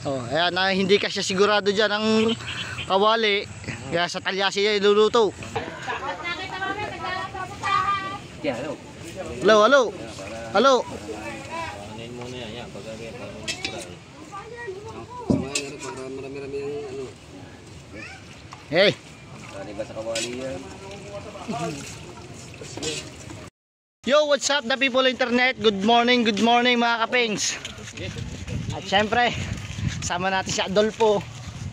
Oh, ayan, hindi ka siya sigurado dyan ang kawali. Kaya sa talyasi niya iluluto. Hello, hello. Hello. Hey. Yo, what's up the people internet? Good morning mga kapings. At syempre, sama natin si Adolfo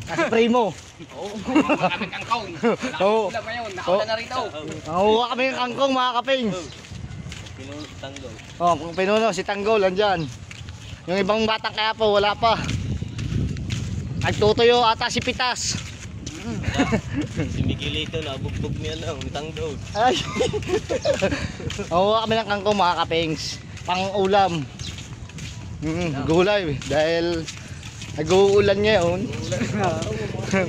at Primo. Oo, kami kangkong. Oo. Nakaulan na rito. Nakuha kami ng kangkong mga kapings. Pinuno si Tanggol. Oh, kung pinuno si Tanggol andyan. Yung ibang batang kaya po wala pa. Nagtutuyo ata si Pitas. Si Miguelito na bugbog niya lang, ni Tanggol. Ay. Nakuha kami ng kangkong mga kapings. Pang ulam. Gulay dahil nag-uulan ngayon.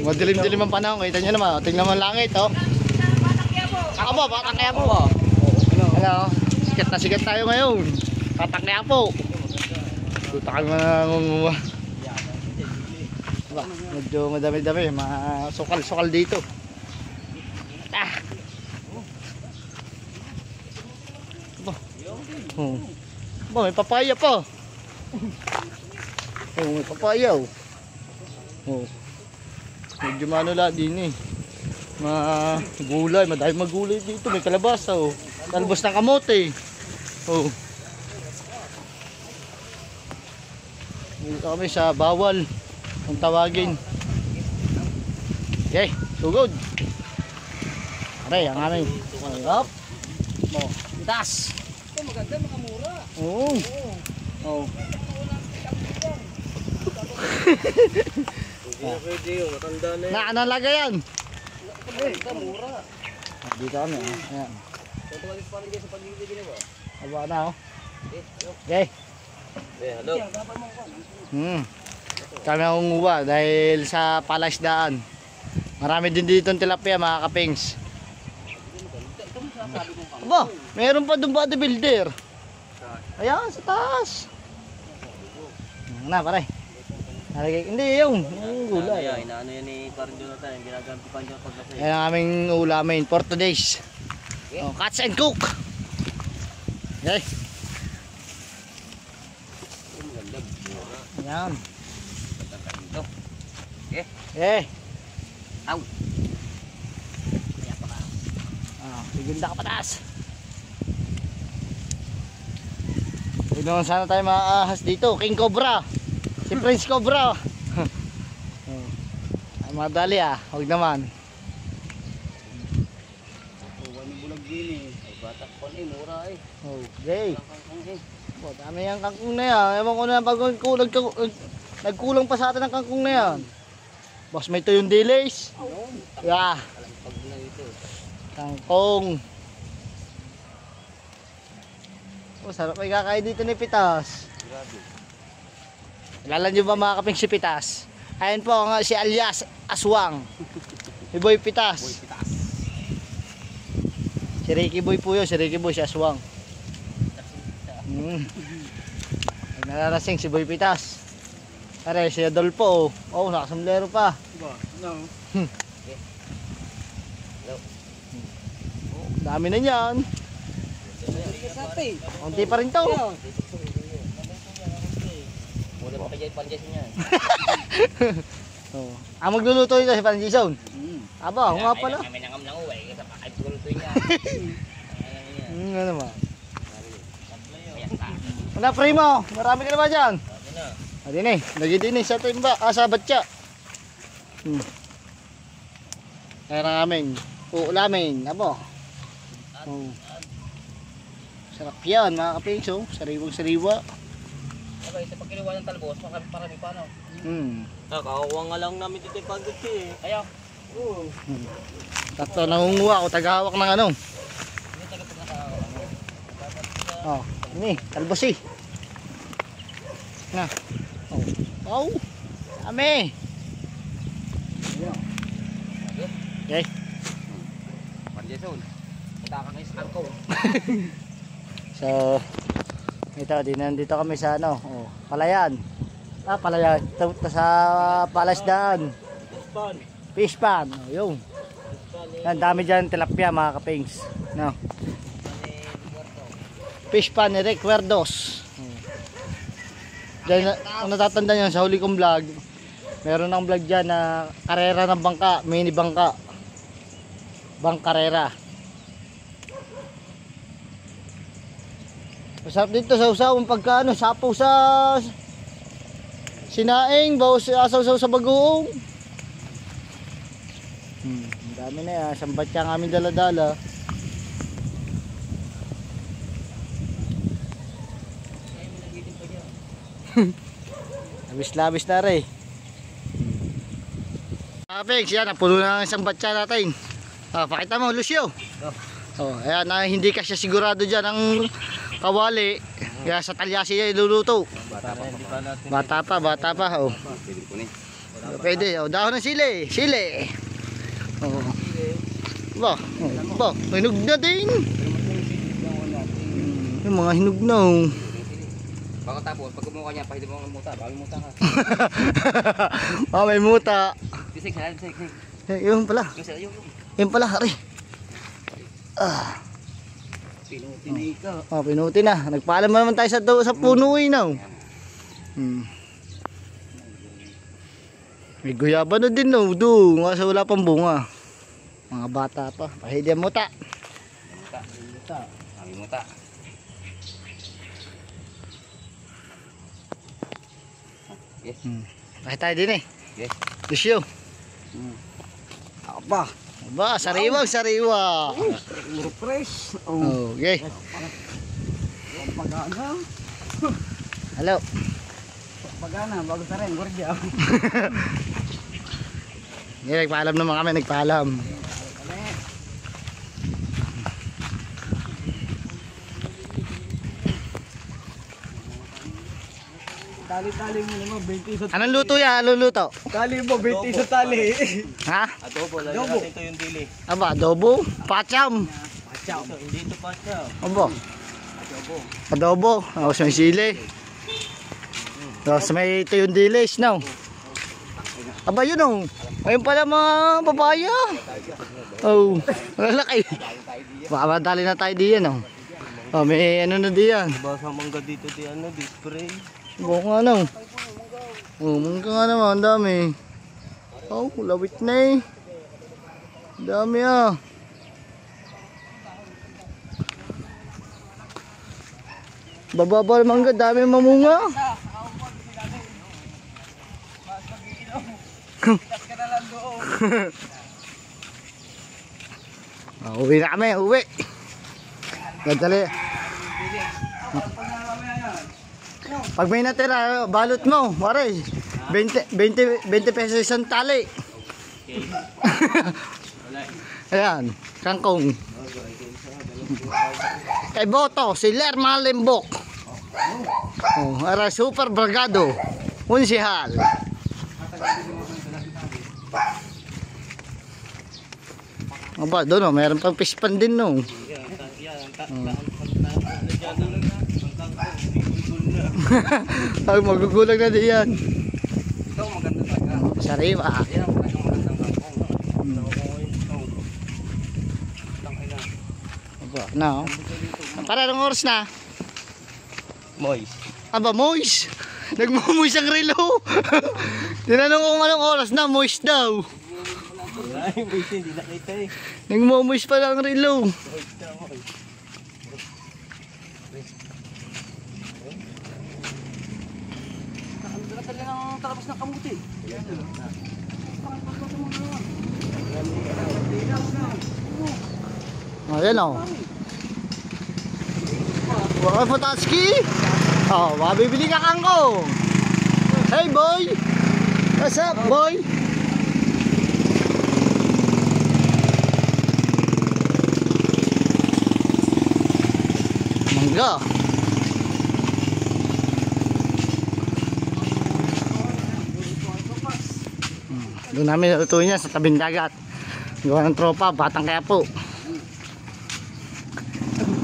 Madilim-dilim ang panahon. Kita nyo naman, tingnan mo ang langit oh. Ako po, Batang Quiapo. Ano, sikat tayo ngayon. Batang Quiapo. Tuta kami mga medyo madami-dami, mga sukal-sukal dito. May papaya pa. May papaya oh. Medyo manula din eh. Gulay, madami magulay dito. May kalabasa oh. Talbos ng kamote. Oh. Dito kami sa bawal. Ang tawagin. Okay, sugod. Aray, ang aming up. Itas. Ito maganda, makamura. Oo. Oh. Hindi pwede yung matanda na yun. Ano lagay yan? Ito, mura. Dito kami. Ayan. Ito magiging parang dyan sa pagbibigyan na ba? Aba na oh. Hello. Okay. Hello. Kami ang unguwa dahil sa palaisdaan. Marami din dito ang tilapia mga kapings. Aba, meron pa doon bodybuilder. Ayan, sa taas. Na pare. Hindi yung gulay. Inaano yan ni parang Jonathan, yung ginagamit pa dyan pagkasay. Yan ang aming ulamin for today's. Oh, cuts and cook. Okay. Ayan. Eh. Aw. Bigunda ka patas. Huwag naman sana tayo maahas dito. King Cobra. Si Prince Cobra. Ay madali ah. Huwag naman. Ano bulag din eh. Ay batak ko eh, mura eh. Okay. Dami yung kangkong na yan. Ewan ko na pag nagkulang pa sa atin ang kangkong na yan. Boss, may tuyong delays. Yeah. Kangkong. Oh, sarap may kakain dito ni Pitas. Kilala nyo ba mga kaping si Pitas? Ayan po nga si alias Aswang. Si Boy Pitas. Si Ricky Boy po yun. Si Ricky Boy, si Aswang. Nararasing si Boy Pitas. Are, si Adolfo. Oh, nakasamlero pa. No. Dami na niyan. Kunti pa rin to. Wala pa kaya panjasin niya. Magluluto ito si Panjison. Aba, nga pala. Kami nangam nang uwi. Kasi pakait guluto niya. Nga naman. Wala Primo, marami ka na ba dyan? Adin eh, lagi din eh sa timba, sa batya. Kaya na aming uulamin, abo. Sarap yan mga kapingso, sariwang-sariwa. Okay, sa pagkiliwa ng talbos, marami pa no? Nakakuha nga lang namin dito yung pagod eh. Ayaw. Tatlo nangunguha ako, tagahawak ng ano. Hindi taga pagkakawa. Oh, ini, talbos eh. Na. Oh. Dami. Okay. Panjason. Punta ka ng angko. So, ito, nandito kami sa ano, Palayan. Palaya. Ito sa palasdaan. Fish pan. Oh, yung. Yan, dami dyan tilapia mga kapings. No. Fish pan ni Recuerdos. Diyan, ang natatanda nyo sa huli kong vlog, meron ng vlog dyan na karera ng bangka, mini bangka. Bangkarera. Masarap dito sa usawang pagkaano, sapaw sa sinaing, bawas asaw-saw sa bagoong. Ang dami na yan, sambat siya ang aming daladala. Labis-labis na rin. Apex, yan, napuno na ang isang batya natin. Pakita mo, Lucio. Ayan, hindi ka siya sigurado dyan ang kawali. Kaya sa talyasi niya iluluto. Bata pa. Oh. Pwede, dahon ng sili. Sili. Hinog na din. Yung mga hinog na. Pagkatapos, pag kumuha niya, pahidin mo ang muta. Bawal muta ka. May muta. Bisig. Yung pala. Yung pala, hari. Pinuti ka. Pinuti na. Nagpaalam naman tayo sa puno na. May guyaba na din doon. Kasi wala pang bunga. Mga bata pa. Pahidin muta. Muta. Yes. Bakit tayo din eh? Yes. Lucio. Aba. Sariwa. Puro fresh. Okay. Pagana. Hello. Pagana, bago sa rin. Gordya. Nagpaalam naman kami. Nagpaalam. Tali-tali mo naman, 20 sa... Anong luto yan? Anong luto? Tali mo, 20 sa tali. Ha? Adobo, lagyan natin ito yung dili. Adobo? Pacham? Hindi ito pacham. Adobo. Tapos may sili. Tapos may ito yung dilis, no? Yun o. Ayun pala mga papaya. Lalaki. Baka madali na tayo diyan, no? May ano na diyan. Basa mangga dito di spray. Buka nga lang. Mangga nga naman, ang dami. Lawit na eh. Dami ah. Bababa mangga, dami mamunga. Uwi na kami, uwi. Gadali. Pag may natira, balot mo, pare. 20 pesos isang tali. Ayan, kangkong. Kay Boto, si Lerma Limbok. Ara super brigado. Unsihal. Doon mayroon pang fish pan din no. Ay, magugulang na din yan. Ito, maganda talaga. Sariwa. Yan ang magandang kangkong. Para ng oras na? Moist. Moist. Nagmumoist ang relo. Tinanong ko anong oras na, moist daw. Ay, moist hindi nakita eh. Nagmumoist pa lang ang relo. Nakatali ng talabas ng kamuti. Ayan o. Waka Potatski. Mabibili ka kangkong. Hey boy. What's up boy? Mangga. Doon namin lutuin niya sa tabing dagat. Gawa ng tropa, Batang Quiapo.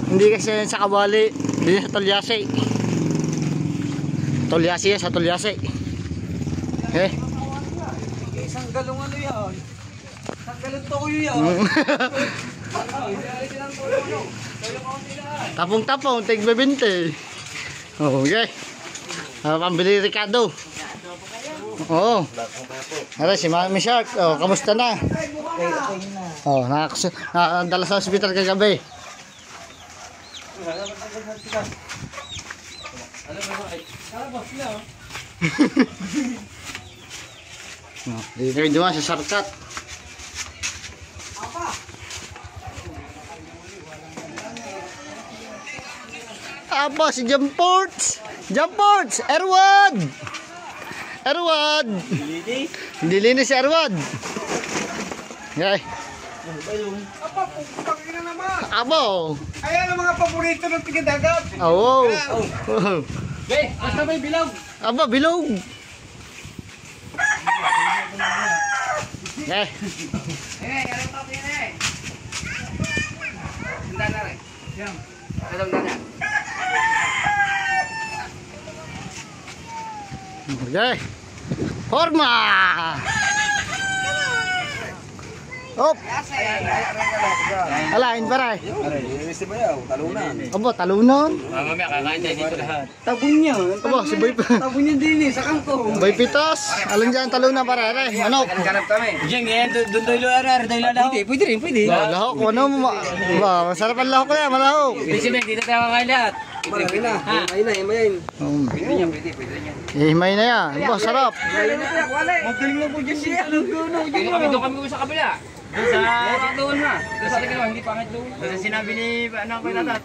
Hindi kasi sa Kawali, hindi sa Tolyase. Tolyase yan, sa Tolyase. Okay. Isang galong ano yan? Isang galong toyo yan. Tapong-tapong, tig 20. Okay. Pambili Ricardo. Oo. Ara si Mami Shark. Oh, kamusta na? Oh, nakadala sa ospital kagabi. Dito kayo dumaan sa sarkat. Apa si Jamports? Jamports! Erwad! Erwad! Hindi linis si Erwad. Okay. Abo! Ayan ang mga paborito ng tigadagat. Oo. Be, basta may bilog. Aba, bilog. Okay. Yarang top yan eh. Sunda na rin. Yan. Sunda na. Okay. Forma! Hop! Alain para eh. Abo, talunan. Mamaya kakain tayo dito lahat. Tabon niya. Abo, si Boy Tabon niya din eh, sa kangkong. Boy Pitos. Alam dyan, talunan para eh. Manok. Ganap kami. Diyan, ngayon, doon tayo luar, tayo lahok. Pwede rin, pwede. Lahok, ano mo? Ba, masarap ang lahok na yan, malahok. Kasi dito tayo kakain lahat. Malaki na. Ayun na, himayin. Pwede niya, pwede yan. Himay na yan. Abo, sarap. Himayin na siya, wala eh. Magaling na po dyan siya. Doon kami sa kabila. Doon na. Doon sa akin hindi pangit doon. Kasi sinabi ni, ano ko yung natat.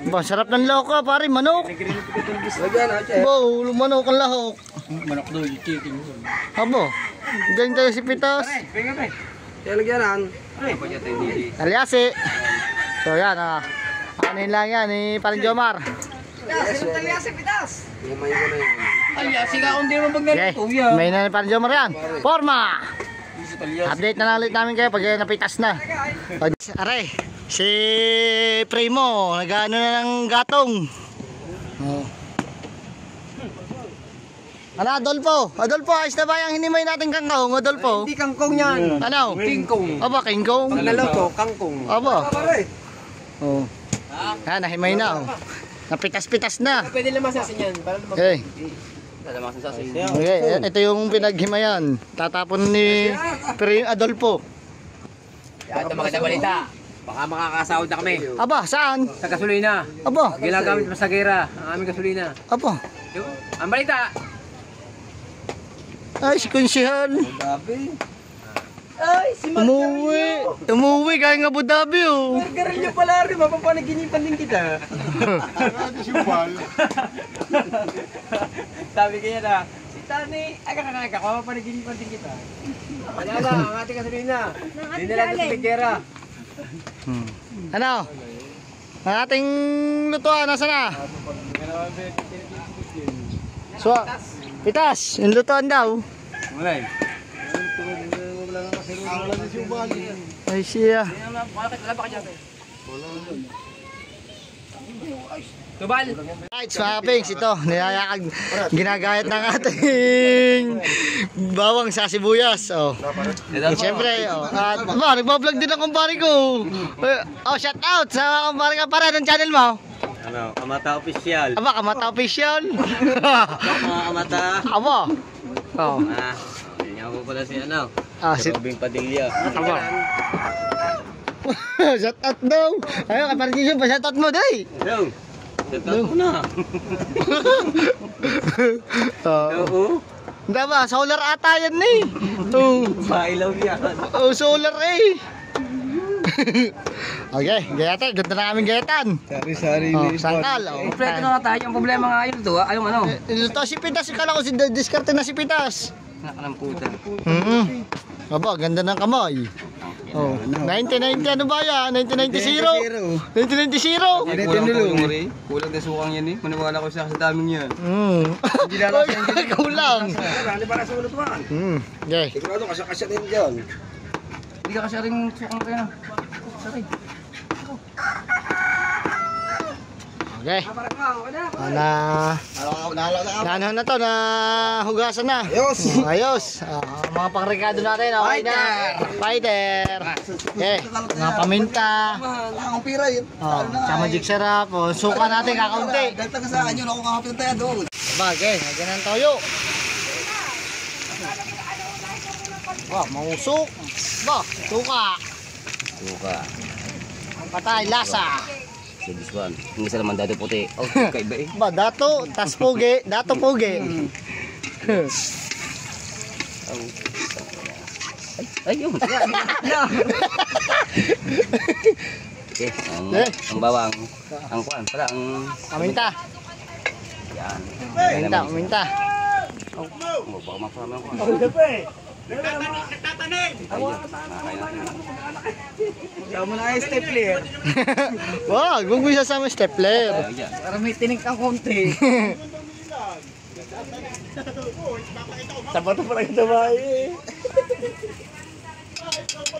Ba, sarap ng lahok ka, pare, manok. Lagyan na, che. Bo, manok ang lahok. Manok doon, yung chicken. Abo, ganyan tayo si Pitos. Pwede ka, kaya lagyanan. Ay, pa dyan tayo hindi. Talyasi. So yan ah. Ano lang yan ni Parang Jomar. Himayin ko na yun. Ay, siga kung di naman pag Okay. May na ni Parang Jomar yan. Forma! Update na lang ulit namin kayo pag napitas na. Aray, si Primo, nag-ano na ng gatong. Oh. Ano, Adolfo? Adolfo, ayos na ba yung hinimay natin kangkong? Adolfo? Hindi kangkong yan. Ano? Kingkong. Aba, kingkong? Pag naloto, kangkong. Aba. Oh. Nahimay na oh. Napitas-pitas na. Pwede lamasasin yan. Okay. Lamasin sa asin. Okay, ito yung pinaghimayan. Tatapon ni Adolfo. Ito maganda balita. Baka makakasahod na kami. Aba, saan? Sa gasolina. Aba. Ginagamit pa sa gera ang aming gasolina. Aba. Ang balita. Ay, si Kunsihal. Gabi. Ay, si Umuwi. Umuwi kaya ng Abu Dhabi oh. Margarin niyo pala rin. Mapapanaginipan din kita. Sabi kaya na, si Tani, aga, mapapanaginipan din kita. Wala na, ang ating gasolina. Dinala sa gera. Ano? Ang ating lutuan, nasa na? So, Pitas, yung lutuan daw. Wala eh. Ay siya. Tubal. Right, swappings ito. Niyayakag, ginagayat ng ating bawang sa sibuyas. Oh. Siyempre, oh. At nagbablog din ang kumpare ko. Oh, shout out sa kumpare ka para ng channel mo. Ano, Kamata Official. Aba, Kamata Official. Mga Kamata. Aba. Oh. Yun nga po pala si ano. Si Robing Padilla. Aba. Shout out daw. Ayun, kapartisyon pa shout out mo, day. Hello. Shout ko na. Oo. Hindi ba, solar ata yan eh. Oh. Mailaw yan. Oh, solar eh. Okay, gayatan. Ganda na kaming gayatan. Sari-sari. Oh, sangkal. Oh. Kompleto na tayo. Yung problema nga yun to. Ayong ano. Ito si Pitas. Ikala ko si diskarte na si Pitas. Nakanang puta. Aba, ganda ng kamay. Oh, 1990 ano ba yan? 1990. 1990. Kulang na sukang yan eh. Maniwala ko sa daming yan. Hindi na lang. Kulang. Ano para sa ulutuan? Okay. Sigurado kasya-kasya din dyan. Hindi ka kasya rin sukang kayo. Sorry. Okay. Parang mo, okay na. Na to, na hugasan na. Ayos. Ayos. Mga pangrekado natin, okay na. Fighter. Okay. Mga paminta. Ang pira yun. Tsaka magic sarap. Suka natin kakaunti. Dagdag sa akin yun, ako kakapit tayo doon. Bagay, nagyan ng toyo. Wah, mausok. Ba, suka. Suka. Patay, lasa. So this one. Hindi sa naman dati puti. Oh, kaiba eh. Ba, dato, tas pugi. Dato pugi. Ay, yun. Okay, ang bawang. Ang kuwan. Pala, ang... Paminta. Yan. Paminta, paminta. Baka mapama ko. Ayaw mo na ay stepler. Wag, huwag mo isasama stepler. Para may tinig kang konti. Sabato pa lang ito ba eh.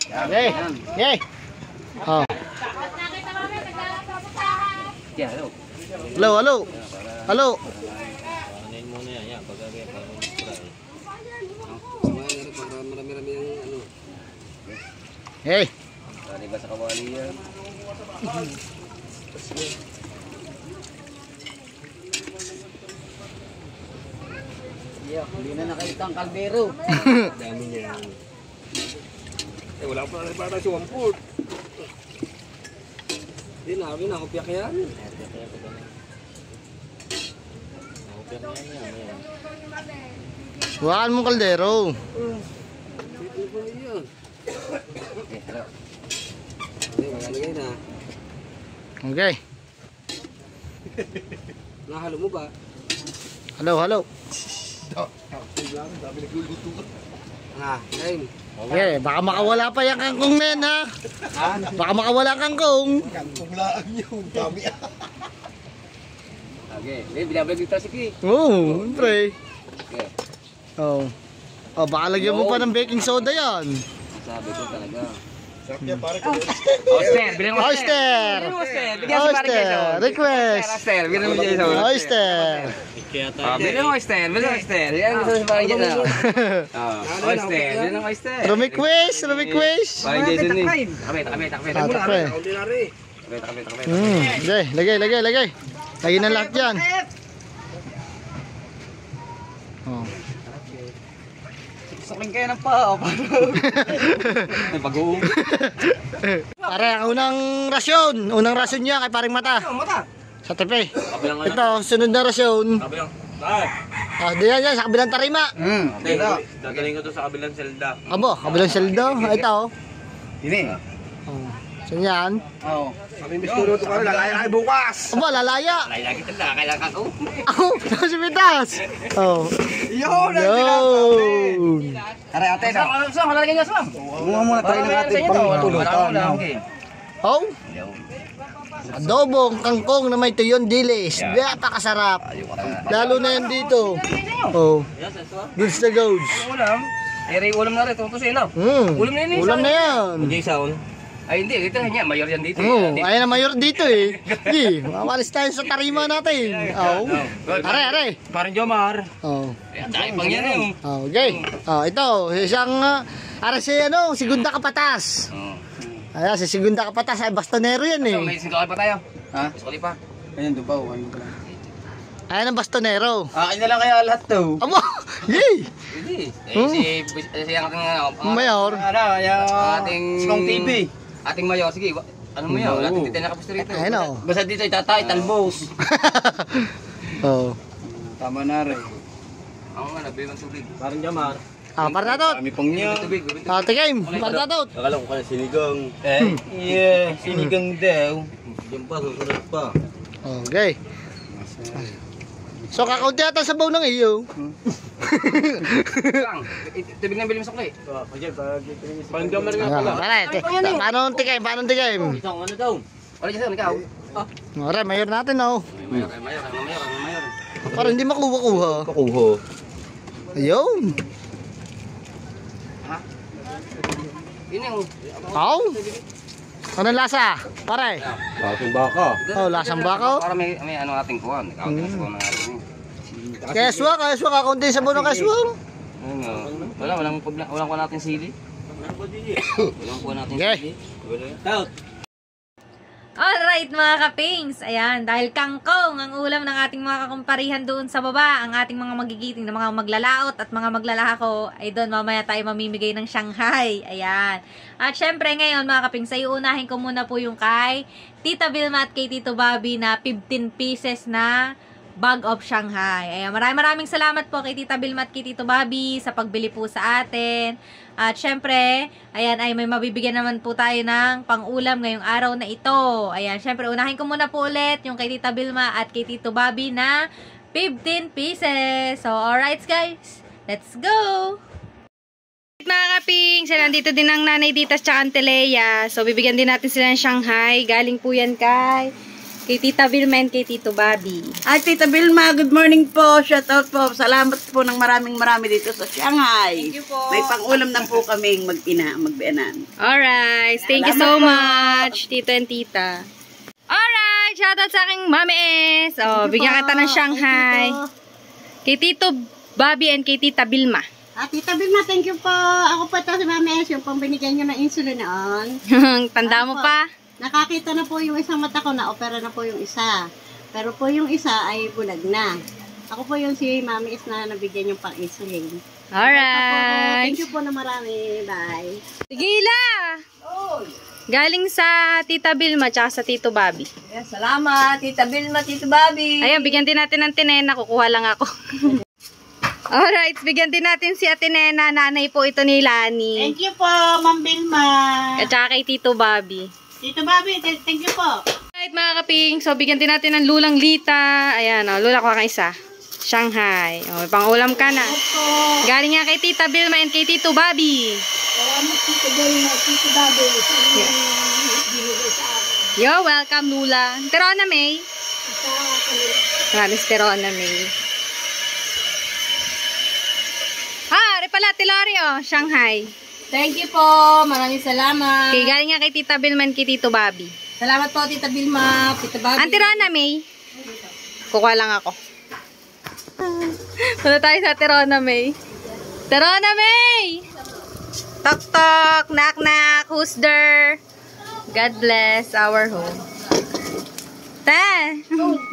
Okay, okay. Oh. Yeah, hello. Hello, hello. Hello. Hey. Tadi ba sa kawali yan? Hindi na nakita ang kaldero. Dami niya. Eh wala pa na para sa wamport. Hindi na, nakupiyak yan. Huwakan mong kaldero. Hello. Magalagay na. Okay. Nahalo mo ba? Hello, hello. Ayun. Okay, baka makawala pa yung kangkong na yan, ha? Baka makawala ang kangkong. Okay, binablog dito si Ki. Oo, siyempre. Okay. Oh. Oh, baka lagyan mo pa ng baking soda yan. Sabi ko talaga. Oyster, bilang Oyster! Oyster! Request! Oyster, bilang mo dyan sa Oyster! bilang oyster, bilang oyster. Yan gusto sa parang dyan na. Oyster, bilang oyster. Request! Request! Parang Jason ni. Takapit. Takpe. Okay, lagay, lagay, lagay. Lagay na lahat dyan. Oh. Saking kayo ng pao. May pag-uong. Pare, ang unang rasyon. Unang rasyon niya kay paring mata. Mata. Sa tepe. Ito, sunod na rasyon. Diyan yan, sa kabilang tarima. Dadaling ko to sa kabilang selda. Abo, kabilang seldo. Ito. Ini. Oh. Saan yan? Oo. Kami misturo ito kami, lalaya kayo bukas. Aba, lalaya. Alay lagi ito na, kailangan ako. Ako, si Mitas. Oh. Yun! Yun. Aray ate na. Saan, halalagyan niya saan? Bunga muna tayo ng ating pangtulutan. Oh. Adobong kangkong na may tuyon dilis. Napakasarap. Lalo na yan dito. Oh. Goods na goods. Ulam. Ulam na rin, tutusin na. Ulam na yun. Ulam na yan. Jason. Ay hindi, ito niya, mayor yan dito. Ayan na mayor dito eh. Hindi, mawalis tayo sa tarima natin. Oh. Are, are. Parang Jomar. Oh. Dahil pang yan yung. Okay. Oh, ito, isang are si ano, si Gunda Kapatas. Ayan, si Gunda Kapatas ay bastonero yan eh. May singkakal pa tayo. Ha? Sukali pa. Ayan, doon pa. Ano pa lang. Ayan ang bastonero. Akin na lang kaya lahat to. Amo! Yay! Hindi. Si ang Mayor. Ano, yung ating Sikong TV. Ating mayor, sige. Ano mo yun? Ating titay nakapusto rito. Ayan o. Basta dito itatay, talbos. Oh. Tama na rin. Ako nga, nabili ng subig. Parang Jamar. Para natot. Kami pong niya. Tubig. Tigame, para natot. Akala ko kaya sinigang. Yeah, sinigang daw. Yung pa, susunod pa. Okay. So kakaunti ata sa baw ng iyo. Tubig na bili mo sukli. Parang Jamar nga pala. Paano ang tigame? Paano ang tigame? Isang ano daw? Wala dyan, ikaw. Ora, mayor natin oh. Mayor. Para hindi makuha-kuha. Kakuho. Ayun. Ini yung... Aw. Anong lasa? Pare. Bakit baka? Oh, lasang baka. Para may ano ating kuhan. Kaunti na kuhan natin. Keswa, kakunti sa buno keswa. Walang problema. Walang kuhan natin sili. Walang kuhan natin Okay. sili. Alright mga kapings, ayan, dahil kangkong ang ulam ng ating mga kakumparihan doon sa baba, ang ating mga magigiting na mga maglalaot at mga maglalako ay doon mamaya tayo mamimigay ng Shanghai, ayan. At syempre ngayon mga kapings, ay uunahin ko muna po yung kay Tita Vilma at kay Tito Bobby na 15 pieces na bag of Shanghai. Ayan, maraming salamat po kay Tita Vilma at kay Tito Bobby sa pagbili po sa atin. At syempre, ayan ay may mabibigyan naman po tayo ng pang-ulam ngayong araw na ito. Ayan, syempre unahin ko muna po ulit yung kay Tita Vilma at kay Tito Bobby na 15 pieces. So, alright guys, let's go! Mga kaping, sila nandito din ang nanay Ditas tsaka Auntie Lea. So, bibigyan din natin sila ng Shanghai. Galing po yan kay Tita Vilma and kay Tito Bobby. At Tita Vilma, good morning po. Shout out po. Salamat po ng maraming dito sa Shanghai. Thank you po. May pang-ulam na po kaming magbianan. Alright, thank you so much, Tito and Tita. Alright, shoutout sa aking Mami S. Oh, bigyan kita ng Shanghai. Kay Tito Bobby and kay Tita Vilma. Tita Vilma, thank you po. Ako po ito si Mami S, yung pang binigyan nyo ng insulin noon. Tanda mo pa? Nakakita na po yung isang mata ko, na opera na po yung isa. Pero po yung isa ay bulag na. Ako po yung si Mami is na nabigyan yung pang-insulin. Alright. Thank you po na marami. Bye. Sigila! Galing sa Tita Vilma tsaka sa Tito Bobby. Yes, salamat, Tita Vilma, Tito Bobby. Ayan, bigyan din natin ng tinena. Kukuha lang ako. Alright, bigyan din natin si Ate Nena. Nanay po ito ni Lani. Thank you po, Ma'am Vilma. At saka kay Tito Bobby. Tito Bobby, thank you po. Alright mga kaping, so bigyan din natin ng lulang Lita. Ayan o, lula ko ka isa. Shanghai. O, pang-ulam ka na. Galing nga kay Tita Vilma and kay Tito Bobby. Salamat Tito Vilma, Tito Bobby. Yo, welcome Lula. Terona May. Maraming Terona May. Pala, Tilario, Shanghai. Thank you po. Maraming salamat. Okay, galing nga kay Tita Vilma and kay Tito Bobby. Salamat po, Tita Vilma, Tita Bobby. Auntie Rona May. Kukuha lang ako. Punta tayo sa Terona May. Terona May! Tok tok, knock knock, who's there? God bless our home.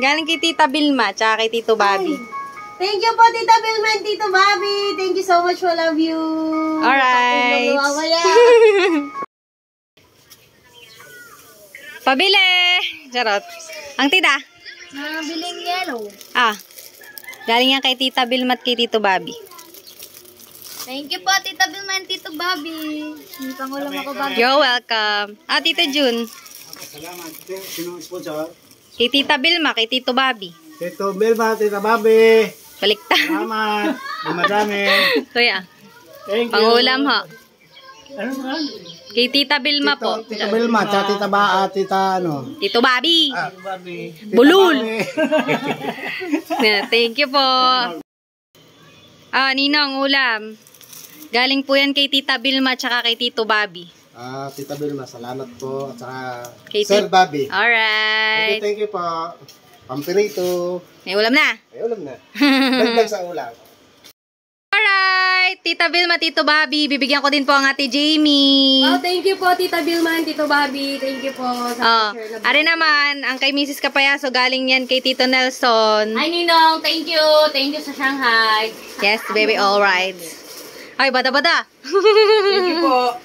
Galing kay Tita Vilma, tsaka kay Tito Bobby. Thank you po, Tita Vilma and Tito Bobby. Thank you so much. I love you. Alright. Pabili. Charot. Ang tita? Biling yellow. Galing yan kay Tita Vilma at kay Tito Bobby. Thank you po, Tita Vilma and Tito Bobby. May pangulam ako, Bobby. You're welcome. Tita June. Salamat. Sino sponsor? Kay Tita Vilma, kay Tito Bobby. Tito Vilma, Tita Bobby. Baliktad. Salamat. Madami. Kuya, Thank you. pangulam ho. Ano ba? Kay Tita Vilma po. Tita Vilma, tsaka Tita Tita ano? Tito Bobby. Bobby. Bulul. Thank you po. Ninong, ulam. Galing po yan kay Tita Vilma tsaka kay Tito Bobby. Tita Vilma, salamat po. At saka Kay Sir Bobby. Alright. Thank you po. Pampirito. May ulam na. Ay, ulam na. Dagdag sa ulam. Alright. Tita Vilma, Tito Bobby. Bibigyan ko din po ang Ate Jamie. Thank you po, Tita Vilma and Tito Bobby. Thank you po. Ari naman, ang kay Mrs. Kapayaso, galing yan kay Tito Nelson. Hi, Ninong. Thank you. Thank you sa Shanghai. Yes, baby, alright. Ay, bada-bada. Thank you po.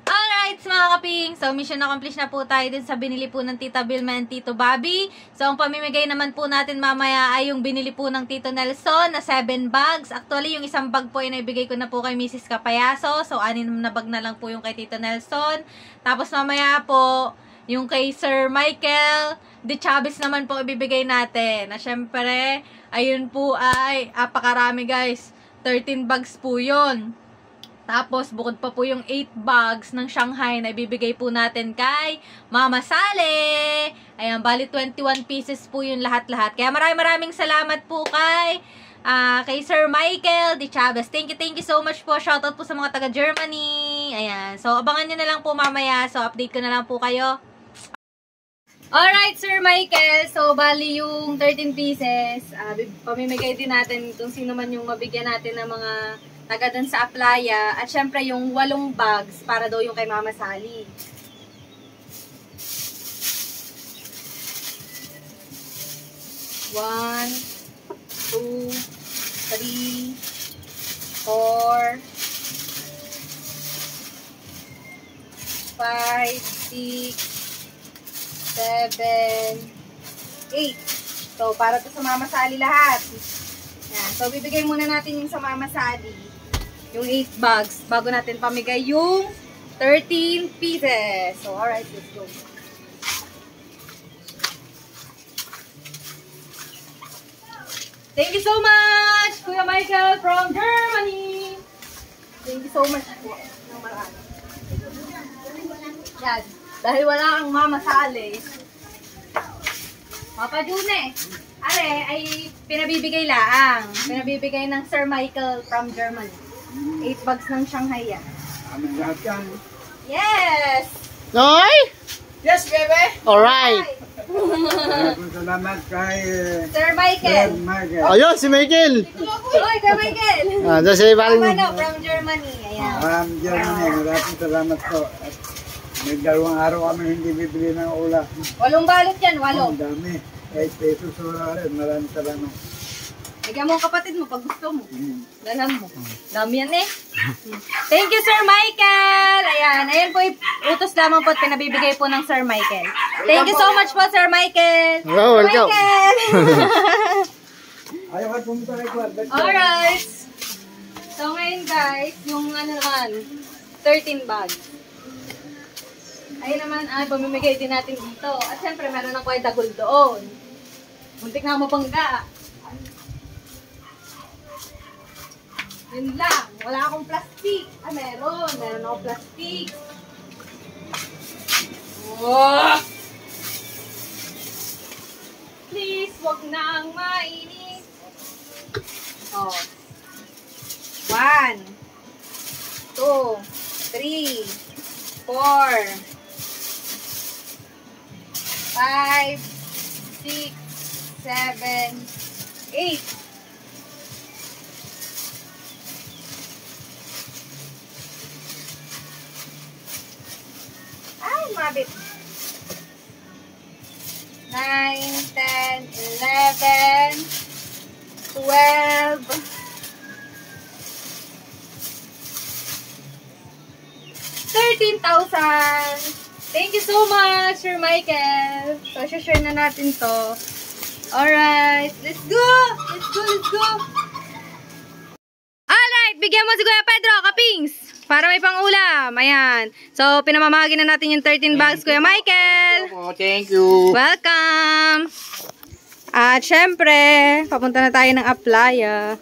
Alright, mga kaping. So, mission accomplished na po tayo dun sa binili po ng Tita Vilma and Tito Bobby. So, ang pamimigay naman po natin mamaya ay yung binili po ng Tito Nelson na 7 bags. Actually, yung isang bag po ay naibigay ko na po kay Mrs. Kapayaso. So, 6 na bag na lang po yung kay Tito Nelson. Tapos, mamaya po, yung kay Sir Michael De Chavez naman po ibibigay natin. Na syempre, ayun po ay apakarami guys. 13 bags po yun. Tapos, bukod pa po yung 8 bags ng Shanghai na ibibigay po natin kay Mama Sally. Ayan, bali 21 pieces po yung lahat-lahat. Kaya maraming salamat po kay Sir Michael de Chavez. Thank you so much po. Shoutout po sa mga taga-Germany. Ayan. So, abangan nyo na lang po mamaya. So, update ko na lang po kayo. Alright, Sir Michael. So, bali yung 13 pieces. Pamimigay din natin kung sino man yung mabigyan natin ng mga taga dun sa Aplaya. At syempre, yung 8 bags para daw yung kay Mama Sally. One, 2, 3, 4, 5, 6, 7, 8. So, para to sa Mama Sally lahat. Yan. So, bibigay muna natin yung sa Mama Sally. Yung 8 bags. Bago natin pamigay yung 13 pieces. So, alright, let's go. Thank you so much, Kuya Michael from Germany. Thank you so much po. Yan. Dahil wala kang Mama Sally. Papa June, ay pinabibigay laang. Pinabibigay ng Sir Michael from Germany. 8 bags ng Shanghai yan. Amin lahat yan. Yes! Noy? Yes, bebe! Alright. Salamat kay Sir Michael. Michael. Ayun, si Michael. Uy, Kuya Michael. Doon si From, Baling. from Germany. Ayan. Germany, maraming salamat po. At may 2 araw kami hindi bibili ng ulam. 8 balot yan, 8. Ang dami. 8 pesos wala rin. Maraming salamat. Bigyan mo ang kapatid mo pag gusto mo. Dalam mo. Dami yan eh. Thank you, Sir Michael. Ayan. Ayan po, utos lamang po at pinabibigay po ng Sir Michael. Thank you so much po, Sir Michael. Oh, welcome. Michael. Ayaw ka pumunta kay Kwan. Alright. So ngayon guys, yung ano naman, 13 bags. Ayun naman, pamimigay din natin dito. At syempre, meron ng kwenta gold doon. Muntik na mapangga. Yun lang. Wala akong plastic. Meron. Meron akong plastic. Oh! Please, wag nang mainit. Oh. 1, 2, 3, 4, 5, 6, 7, 8. Ay, mabit. 9, 10, 11, 12, 13,000. Thank you so much, Sir Michael. So, share na natin to. Alright, let's go! Let's go, let's go! Alright, bigyan mo si Kuya Pedro, kapings! Para may pang-ulam. Ayan. So, pinamamahagi na natin yung 13 bags, Kuya Michael. Oh, thank you. Welcome! At syempre, papunta na tayo ng Aplaya.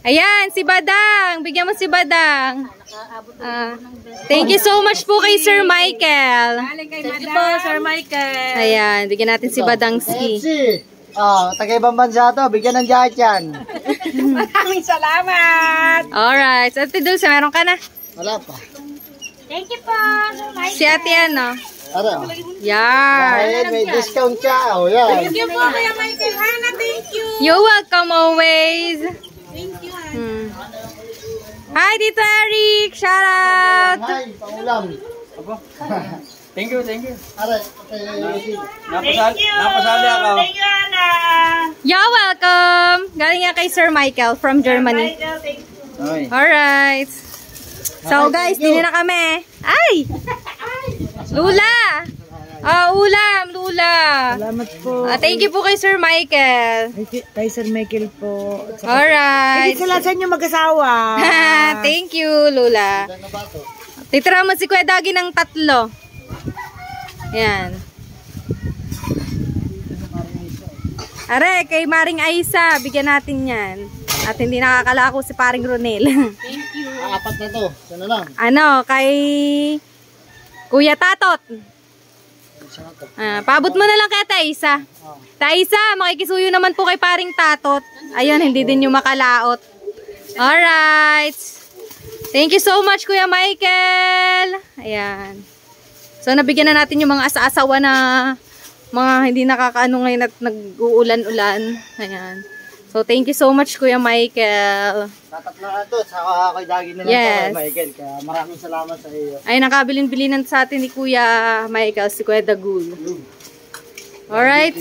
Ayan, si Badang. Bigyan mo si Badang. Thank you so much po kay Sir Michael. Thank you po, Sir Michael. Ayan, bigyan natin si Badangski. Taga-ibang bansa to. Bigyan ng jacket yan. Maraming salamat. Alright. So, Ate Dulce, meron ka na. Wala pa. Thank you po, Sir Michael. Si Ate ano? Ano? Yan. Dahil may discount ka. O, yan. Thank you po, Kuya Michael. Hana, thank you. You're welcome always. Thank you, Hi, Tito Eric. Shout out. Hi, pangulam. Thank you, thank you. Aray, Napasali ako. Thank you, Hana. You're welcome. Galing nga kay Sir Michael from Germany. Michael, thank you. Ay. Alright. So guys, dito na kami. Ay! Lula! Ulam, Lula. Salamat po. Thank you po kay Sir Michael. Kay Sir Michael po. Alright. Sila sa inyo mag-asawa. Thank you, Lula. Titira mo si Kuya Dagi ng 3. Yan. Are, kay Maring Aisa, bigyan natin yan. At hindi nakakalako si paring Ronel. Thank you. Apat na to. Sana lang. Ano, kay Kuya Tatot. Sana to. Paabot mo na lang kay Taisa. Taisa, makikisuyo naman po kay paring Tatot. Ayun, hindi din yung makalaot. Alright. Thank you so much, Kuya Michael. Ayan. So, nabigyan na natin yung mga asa-asawa na mga hindi nakakaano ngayon at nag-uulan-ulan. Ayan. So, thank you so much, Kuya Michael. Tatatlo na to. Saka ako'y dagi na lang Yes. to, Michael. Kaya maraming salamat sa iyo. Ay, nakabilin-bilinan sa atin ni Kuya Michael, si Kuya Dagul. Alright.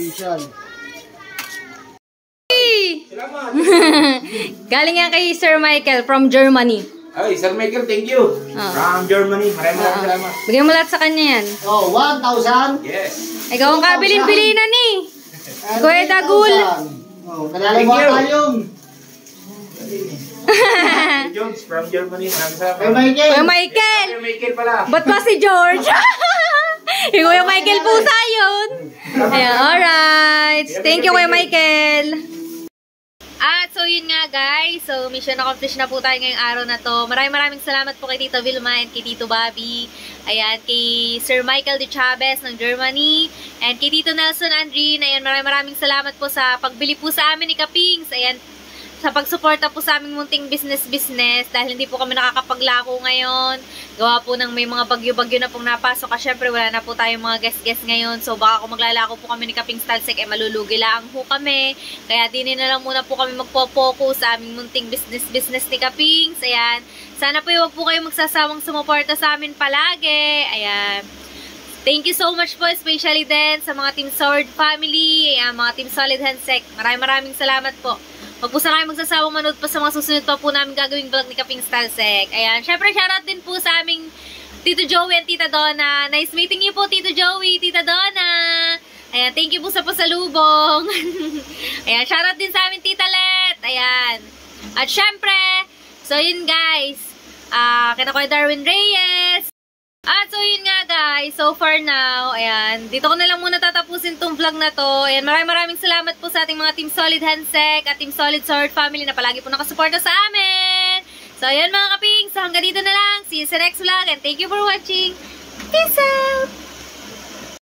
Galing yan kay Sir Michael from Germany. Ay, Sir Michael, thank you. From Germany. Maraming salamat. Bigyan mo lahat sa kanya yan. Oh, 1,000. Yes. Ikaw ang kabilin-bilinan ni Kuya Dagul. Oh, kalalawa tayong. Jones from Germany. Maraming salamat. Kay Michael. Kuya Michael! Sir Michael pala. Ba't pa si George? Yung Kuya Michael po yun. Ayan, alright. Thank you, Kuya Michael. At so yun nga guys, so mission accomplished na po tayo ngayong araw na to. Maraming salamat po kay Tito Vilma and kay Tito Bobby. Ayan, kay Sir Michael de Chavez ng Germany. And kay Tito Nelson Andrin. Ayan, maraming salamat po sa pagbili po sa amin ni Kapings. Ayan, sa pagsuporta po sa aming munting business dahil hindi po kami nakakapaglako ngayon. Gawa po ng may mga bagyo-bagyo na pong napasok. Kasi syempre wala na po tayong mga guest ngayon. So baka kung maglalako po kami ni Kaping Stalsec, malulugi lang po kami. Kaya din na lang muna po kami magpo-focus sa aming munting business ni Kapings. Ayan. Sana po huwag po kayong magsasawang sumuporta sa amin palagi. Ayan. Thank you so much po, especially din sa mga Team Sword family, ayan, mga Team Solid Handshake. Maraming salamat po. Huwag po sana kayo magsasawang manood pa sa mga susunod pa po namin gagawing vlog ni Kaping Stalsec. Ayan, syempre shoutout din po sa aming Tito Joey and Tita Donna. Nice meeting you po, Tito Joey, Tita Donna. Ayan, thank you po sa pasalubong. Ayan, shoutout din sa aming Tita Let. Ayan. At syempre, so yun guys, kina Kuya Darwin Reyes. At so yun nga guys, so far now, ayan, dito ko na lang muna tatapusin tong vlog na to. Ayan, maraming salamat po sa ating mga Team Solid Handshake at Team Solid Sword family na palagi po nakasuporta sa amin. So ayan mga kaping, so hanggang dito na lang. See you sa next vlog and thank you for watching. Peace out!